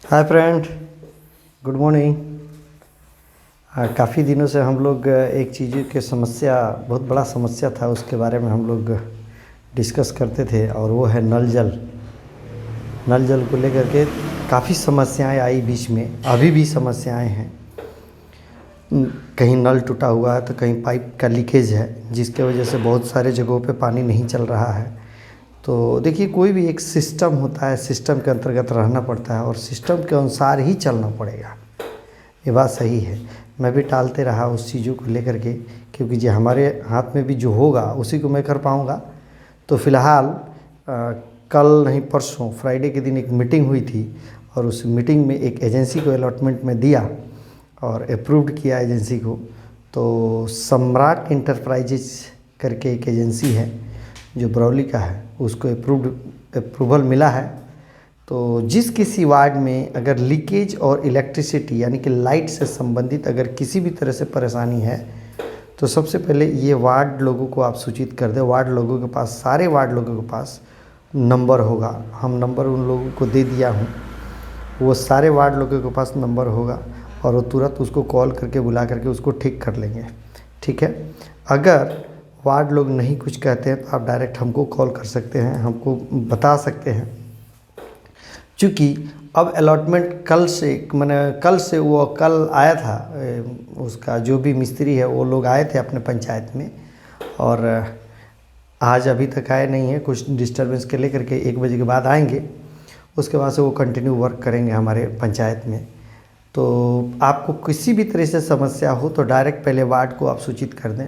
Hi friend, good morning. काफ़ी दिनों से हम लोग एक चीज़ की समस्या, बहुत बड़ा समस्या था, उसके बारे में हम लोग डिस्कस करते थे और वो है नल जल। नल जल को लेकर के काफ़ी समस्याएं आई बीच में, अभी भी समस्याएं हैं। कहीं नल टूटा हुआ है तो कहीं पाइप का लीकेज है, जिसके वजह से बहुत सारे जगहों पे पानी नहीं चल रहा है। तो देखिए, कोई भी एक सिस्टम होता है, सिस्टम के अंतर्गत रहना पड़ता है और सिस्टम के अनुसार ही चलना पड़ेगा। ये बात सही है। मैं भी टालते रहा उस चीज़ों को लेकर के, क्योंकि जो हमारे हाथ में भी जो होगा उसी को मैं कर पाऊँगा। तो फ़िलहाल कल नहीं परसों फ्राइडे के दिन एक मीटिंग हुई थी और उस मीटिंग में एक एजेंसी को अलॉटमेंट में दिया और अप्रूव्ड किया एजेंसी को। तो सम्राट इंटरप्राइजेज करके एक एजेंसी है जो बरौली का है, उसको अप्रूवल मिला है। तो जिस किसी वार्ड में अगर लीकेज और इलेक्ट्रिसिटी यानी कि लाइट से संबंधित अगर किसी भी तरह से परेशानी है, तो सबसे पहले ये वार्ड लोगों को आप सूचित कर दें। वार्ड लोगों के पास, सारे वार्ड लोगों के पास नंबर होगा। हम नंबर उन लोगों को दे दिया हूँ, वो सारे वार्ड लोगों के पास नंबर होगा और वो तुरंत उसको कॉल करके बुला करके उसको ठीक कर लेंगे। ठीक है। अगर वार्ड लोग नहीं कुछ कहते हैं तो आप डायरेक्ट हमको कॉल कर सकते हैं, हमको बता सकते हैं। चूँकि अब अलॉटमेंट कल से वो कल आया था, उसका जो भी मिस्त्री है वो लोग आए थे अपने पंचायत में और आज अभी तक आए नहीं है। कुछ डिस्टर्बेंस के लेकर के 1 बजे के बाद आएंगे, उसके बाद से वो कंटिन्यू वर्क करेंगे हमारे पंचायत में। तो आपको किसी भी तरह से समस्या हो तो डायरेक्ट पहले वार्ड को आप सूचित कर दें,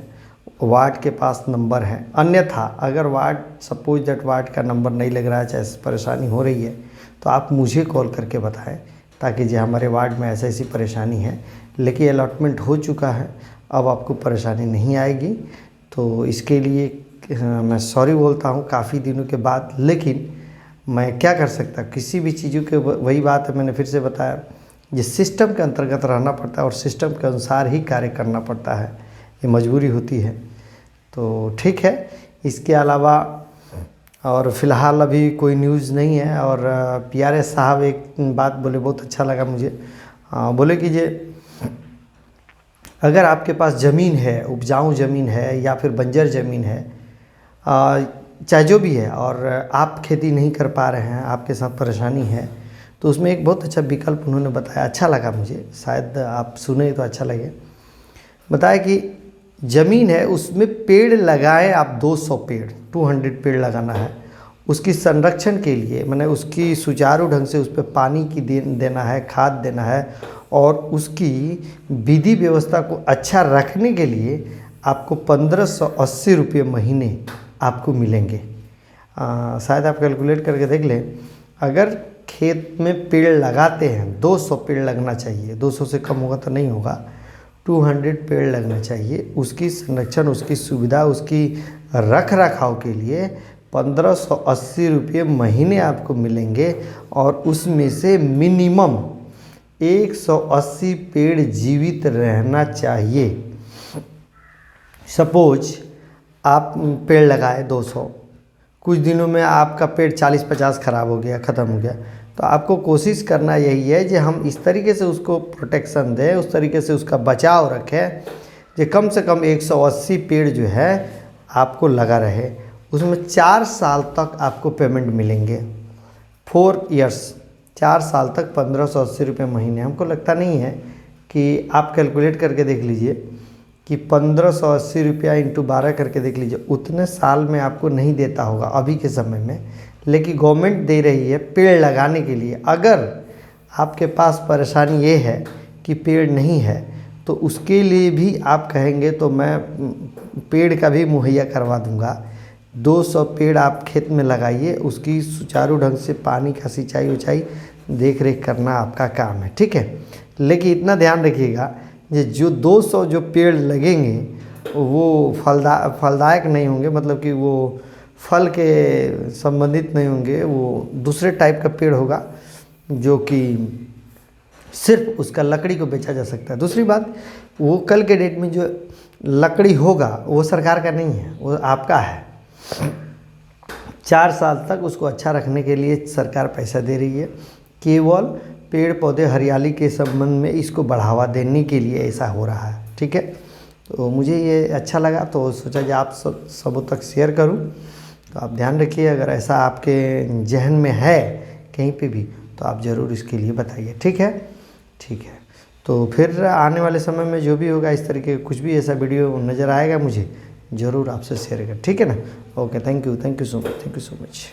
वार्ड के पास नंबर है। अन्यथा अगर वार्ड, सपोज दैट वार्ड का नंबर नहीं लग रहा है, चाहे परेशानी हो रही है, तो आप मुझे कॉल करके बताएं, ताकि जो हमारे वार्ड में ऐसी परेशानी है, लेकिन अलॉटमेंट हो चुका है, अब आपको परेशानी नहीं आएगी। तो इसके लिए मैं सॉरी बोलता हूँ काफ़ी दिनों के बाद, लेकिन मैं क्या कर सकता, किसी भी चीज़ों के वही बात है, मैंने फिर से बताया, जिस सिस्टम के अंतर्गत रहना पड़ता है और सिस्टम के अनुसार ही कार्य करना पड़ता है, ये मजबूरी होती है। तो ठीक है। इसके अलावा और फ़िलहाल अभी कोई न्यूज़ नहीं है। और PRS साहब एक बात बोले, बहुत अच्छा लगा मुझे। बोले कि जे अगर आपके पास ज़मीन है, उपजाऊ ज़मीन है या फिर बंजर ज़मीन है, चाहे जो भी है, और आप खेती नहीं कर पा रहे हैं, आपके साथ परेशानी है, तो उसमें एक बहुत अच्छा विकल्प उन्होंने बताया, अच्छा लगा मुझे, शायद आप सुने तो अच्छा लगे। बताया कि ज़मीन है, उसमें पेड़ लगाएं आप, 200 पेड़, 200 पेड़ लगाना है। उसकी संरक्षण के लिए, मैंने उसकी सुचारू ढंग से उस पर पानी की देना है, खाद देना है, और उसकी विधि व्यवस्था को अच्छा रखने के लिए आपको 1580 रुपये महीने आपको मिलेंगे। शायद आप कैलकुलेट करके देख लें। अगर खेत में पेड़ लगाते हैं, 200 पेड़ लगना चाहिए, 200 से कम होगा तो नहीं होगा, 200 पेड़ लगना चाहिए। उसकी संरक्षण, उसकी सुविधा, उसकी रख रखाव के लिए 1580 रुपये महीने आपको मिलेंगे, और उसमें से मिनिमम 180 पेड़ जीवित रहना चाहिए। सपोज आप पेड़ लगाए 200, कुछ दिनों में आपका पेड़ 40-50 ख़राब हो गया, ख़त्म हो गया, तो आपको कोशिश करना यही है कि हम इस तरीके से उसको प्रोटेक्शन दें, उस तरीके से उसका बचाव रखें कि कम से कम 180 पेड़ जो है आपको लगा रहे। उसमें 4 साल तक आपको पेमेंट मिलेंगे, 4 ईयर्स, 4 साल तक 1580 रुपये महीने। हमको लगता नहीं है कि आप कैलकुलेट करके देख लीजिए कि 1580 रुपया इंटू 12 करके देख लीजिए, उतने साल में आपको नहीं देता होगा अभी के समय में, लेकिन गवर्नमेंट दे रही है पेड़ लगाने के लिए। अगर आपके पास परेशानी ये है कि पेड़ नहीं है, तो उसके लिए भी आप कहेंगे तो मैं पेड़ का भी मुहैया करवा दूंगा। 200 पेड़ आप खेत में लगाइए, उसकी सुचारू ढंग से पानी का सिंचाई उचाई देख रेख करना आपका काम है, ठीक है। लेकिन इतना ध्यान रखिएगा, ये जो 200 जो पेड़ लगेंगे वो फलदायक नहीं होंगे, मतलब कि वो फल के संबंधित नहीं होंगे, वो दूसरे टाइप का पेड़ होगा जो कि सिर्फ उसका लकड़ी को बेचा जा सकता है। दूसरी बात, वो कल के डेट में जो लकड़ी होगा वो सरकार का नहीं है, वो आपका है। 4 साल तक उसको अच्छा रखने के लिए सरकार पैसा दे रही है। केवल पेड़ पौधे हरियाली के संबंध में इसको बढ़ावा देने के लिए ऐसा हो रहा है। ठीक है, तो मुझे ये अच्छा लगा तो सोचा कि आप सबों तक शेयर करूं। तो आप ध्यान रखिए, अगर ऐसा आपके जहन में है कहीं पे भी तो आप ज़रूर इसके लिए बताइए। ठीक है, ठीक है। तो फिर आने वाले समय में जो भी होगा इस तरीके कुछ भी ऐसा वीडियो नज़र आएगा मुझे ज़रूर आपसे शेयर कर। ठीक है ना। Okay, thank you so much, thank you so much.